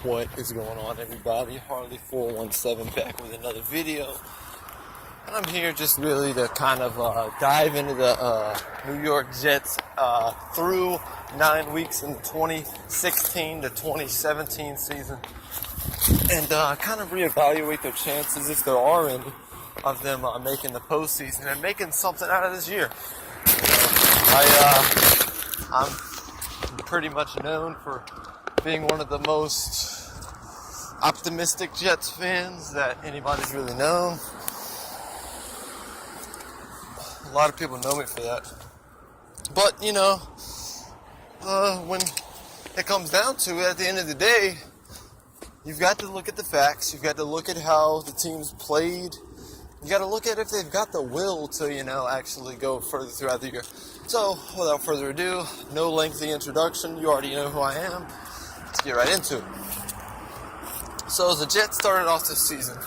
What is going on, everybody? Harley 417 back with another video. And I'm here just really to kind of dive into the New York Jets through 9 weeks in the 2016 to 2017 season. And kind of reevaluate their chances, if there are any, of them making the postseason and making something out of this year. I'm pretty much known for being one of the most optimistic Jets fans that anybody's really known. A lot of people know me for that. But, you know, when it comes down to it, at the end of the day, you've got to look at the facts. You've got to look at how the team's played. You got to look at if they've got the will to, actually go further throughout the year. So, without further ado, no lengthy introduction. You already know who I am. Let's get right into it. So, the Jets started off this season.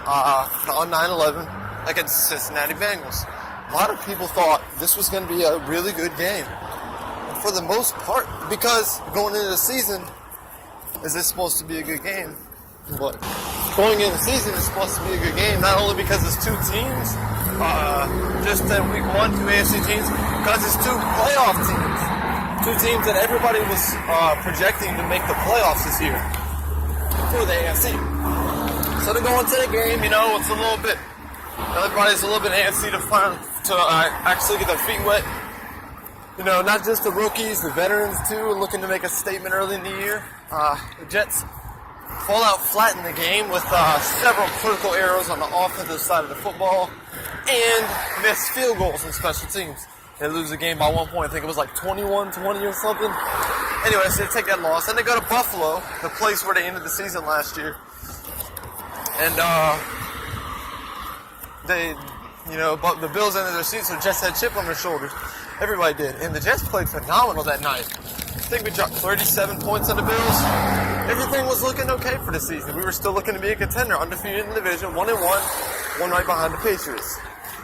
On 9/11 against the Cincinnati Bengals. A lot of people thought this was going to be a really good game. And for the most part, because going into the season, is this supposed to be a good game? But going into the season is supposed to be a good game, not only because it's two teams, just in week one, two AFC teams, because it's two playoff teams. Two teams that everybody was projecting to make the playoffs this year for the AFC. So to go into the game, it's a little bit, everybody's a little bit antsy to actually get their feet wet. Not just the rookies, the veterans too, looking to make a statement early in the year. The Jets fall out flat in the game with several critical errors on the offensive side of the football and missed field goals on special teams. They lose the game by 1 point. I think it was like 21-20 or something. Anyway, so they take that loss. Then they go to Buffalo, the place where they ended the season last year. And the Bills ended their season, so the Jets had a chip on their shoulders. Everybody did. And the Jets played phenomenal that night. I think we dropped 37 points on the Bills. Everything was looking okay for the season. We were still looking to be a contender, undefeated in the division, 1-1, one right behind the Patriots.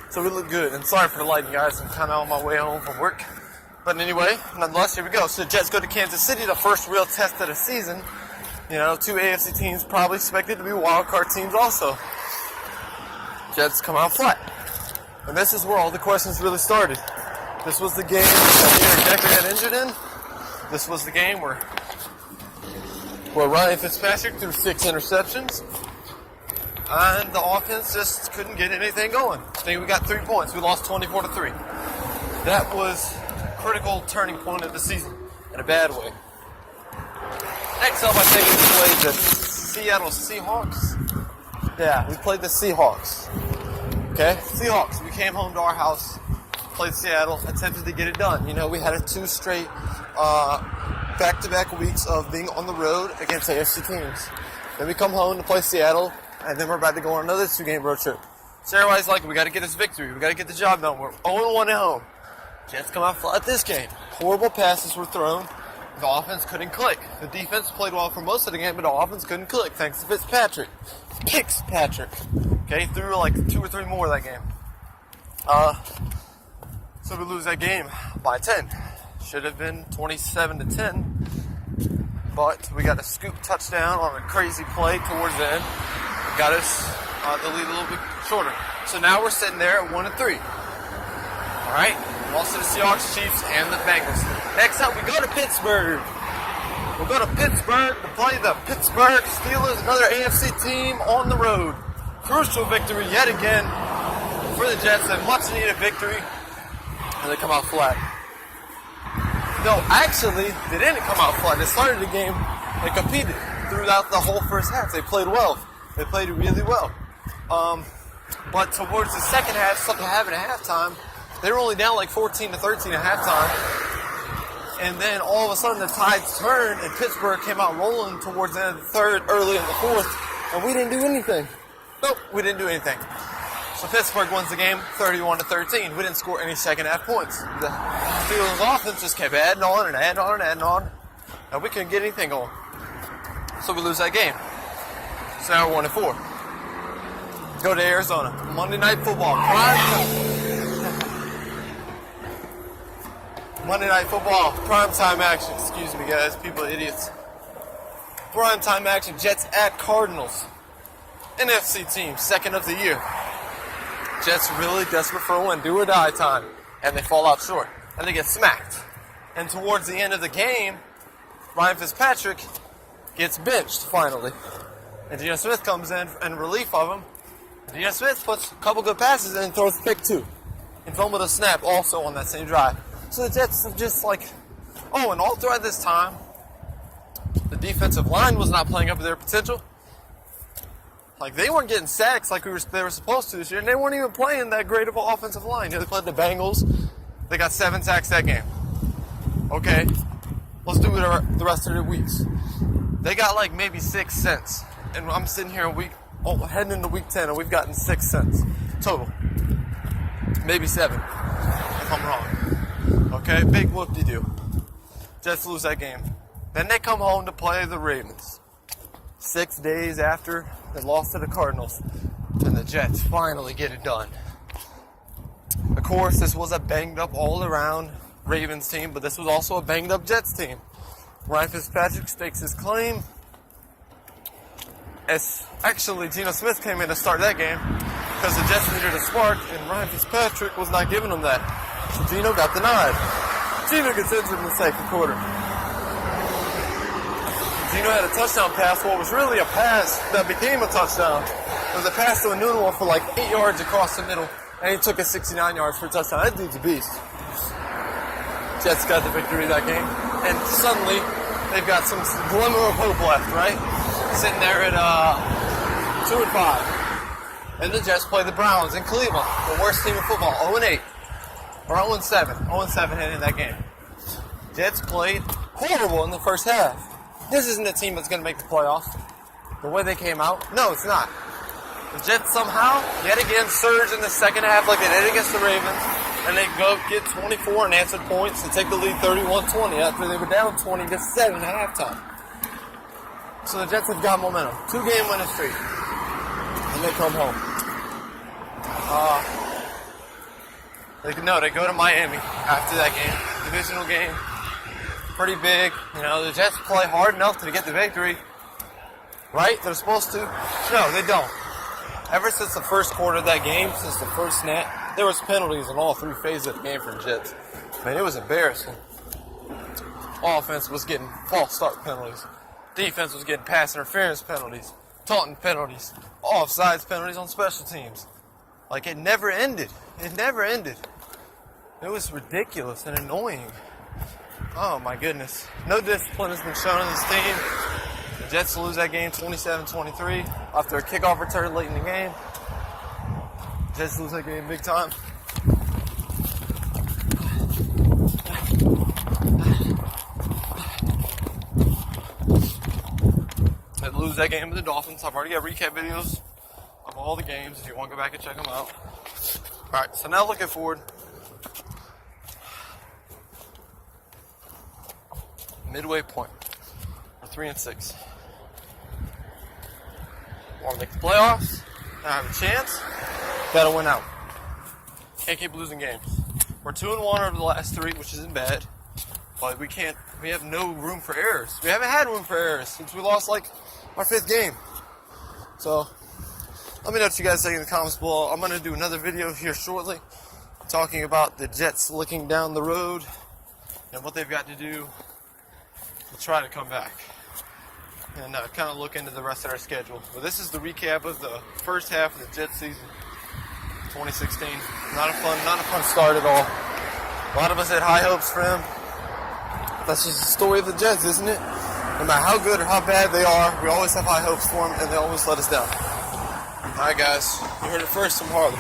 So we look good. And sorry for the lighting, guys. I'm kind of on my way home from work. But anyway, nonetheless, here we go. So the Jets go to Kansas City, the first real test of the season. Two AFC teams probably expected to be wild card teams also. Jets come out flat. And this is where all the questions really started. This was the game that Eric Decker got injured in. This was the game where Ryan Fitzpatrick threw 6 interceptions. And the offense just couldn't get anything going. I think we got 3 points. We lost 24-3. That was a critical turning point of the season in a bad way. Next up, I think we played the Seattle Seahawks. Yeah, we played the Seahawks. Okay, Seahawks. We came home to our house, played Seattle, attempted to get it done. We had 2 straight back-to-back weeks of being on the road against AFC teams. Then we come home to play Seattle, and then we're about to go on another 2-game road trip. So everybody's like, we got to get this victory. We got to get the job done. We're 0-1 at home. Jets come out flat this game. Horrible passes were thrown. The offense couldn't click. The defense played well for most of the game, but the offense couldn't click thanks to Fitzpatrick. Okay, threw like 2 or 3 more that game. So we lose that game by 10. Should have been 27-10. But we got a scoop touchdown on a crazy play towards the end. Got us the lead a little bit shorter. So now we're sitting there at 1-3. All right, lost to the Seahawks, Chiefs, and the Bengals. Next up, we go to Pittsburgh. We'll go to Pittsburgh to play the Pittsburgh Steelers, another AFC team on the road. Crucial victory yet again for the Jets, a much-needed victory, and they come out flat. No, actually, they didn't come out flat. They started the game, they competed throughout the whole first half. They played well. They played really well. But towards the second half, something happened at halftime. They were only down like 14-13 at halftime. And then all of a sudden the tides turned and Pittsburgh came out rolling towards the end of the third, early in the fourth. And we didn't do anything. Nope, we didn't do anything. So Pittsburgh wins the game 31-13. We didn't score any second half points. The Steelers offense just kept adding on and adding on and adding on. And we couldn't get anything going. So we lose that game. So now we're 1-4. Go to Arizona. Monday Night Football. Prime time. Monday Night Football, primetime action. Excuse me, guys. People are idiots. Primetime action. Jets at Cardinals. NFC team, second of the year. Jets really desperate for a win. Do or die time. And they fall out short. And they get smacked. And towards the end of the game, Ryan Fitzpatrick gets benched, finally. And Geno Smith comes in relief of him. Geno Smith puts a couple good passes in and throws pick 2. And fumbled a snap also on that same drive. So the Jets are just like, and all throughout this time, the defensive line was not playing up to their potential. Like, they weren't getting sacks like they were supposed to this year, and they weren't even playing that great of an offensive line. They played the Bengals. They got 7 sacks that game. Okay, let's do it the rest of the weeks. They got like maybe 6 cents. And I'm sitting here heading into week 10, and we've gotten 6 cents total. Maybe 7, if I'm wrong. Okay, big whoop-de-doo. Jets lose that game. Then they come home to play the Ravens. 6 days after they lost to the Cardinals. And the Jets finally get it done. Of course, this was a banged-up all-around Ravens team, but this was also a banged-up Jets team. Ryan Fitzpatrick stakes his claim. Actually, Geno Smith came in to start that game because the Jets needed a spark, and Ryan Fitzpatrick was not giving them that. So Geno got the nod. Geno gets injured in the second quarter. Geno had a touchdown pass, what was really a pass that became a touchdown. It was a pass to a noodle for like 8 yards across the middle, and he took it 69 yards for a touchdown. That dude's a beast. Jets got the victory that game, and suddenly they've got some glimmer of hope left, right? Sitting there at 2-5. And the Jets play the Browns in Cleveland, the worst team in football, 0-8. Or 0-7. 0-7 heading in that game. Jets played horrible in the first half. This isn't a team that's going to make the playoffs. The way they came out, no, it's not. The Jets somehow, yet again, surge in the second half like they did against the Ravens. And they go get 24 unanswered points and take the lead 31-20 after they were down 20-7 at halftime. So the Jets have got momentum. 2-game winning streak. And they come home. They go to Miami after that game. Divisional game. Pretty big. The Jets play hard enough to get the victory. Right? They're supposed to. No, they don't. Ever since the first quarter of that game, since the first snap, there was penalties in all 3 phases of the game for the Jets. Man, it was embarrassing. Offense was getting false start penalties. Defense was getting pass interference penalties, taunting penalties, offsides penalties on special teams. Like, it never ended. It never ended. It was ridiculous and annoying. Oh, my goodness. No discipline has been shown in this team. The Jets lose that game 27-23 after a kickoff return late in the game. Jets lose that game big time. They lose that game to the Dolphins. I've already got recap videos of all the games if you want to go back and check them out. Alright, so now looking forward. Midway point. We're 3-6. Want to make the playoffs? Have a chance? Gotta win out. Can't keep losing games. We're 2-1 over the last 3, which isn't bad. But we have no room for errors. We haven't had room for errors since we lost like our 5th game. So let me know what you guys think in the comments below. I'm gonna do another video here shortly talking about the Jets looking down the road and what they've got to do to try to come back and kind of look into the rest of our schedule. But this is the recap of the first half of the Jets season 2016. Not a fun start at all. A lot of us had high hopes for him. That's just the story of the Jets, isn't it? No matter how good or how bad they are, we always have high hopes for them, and they always let us down. All right, guys, you heard it first from Harley.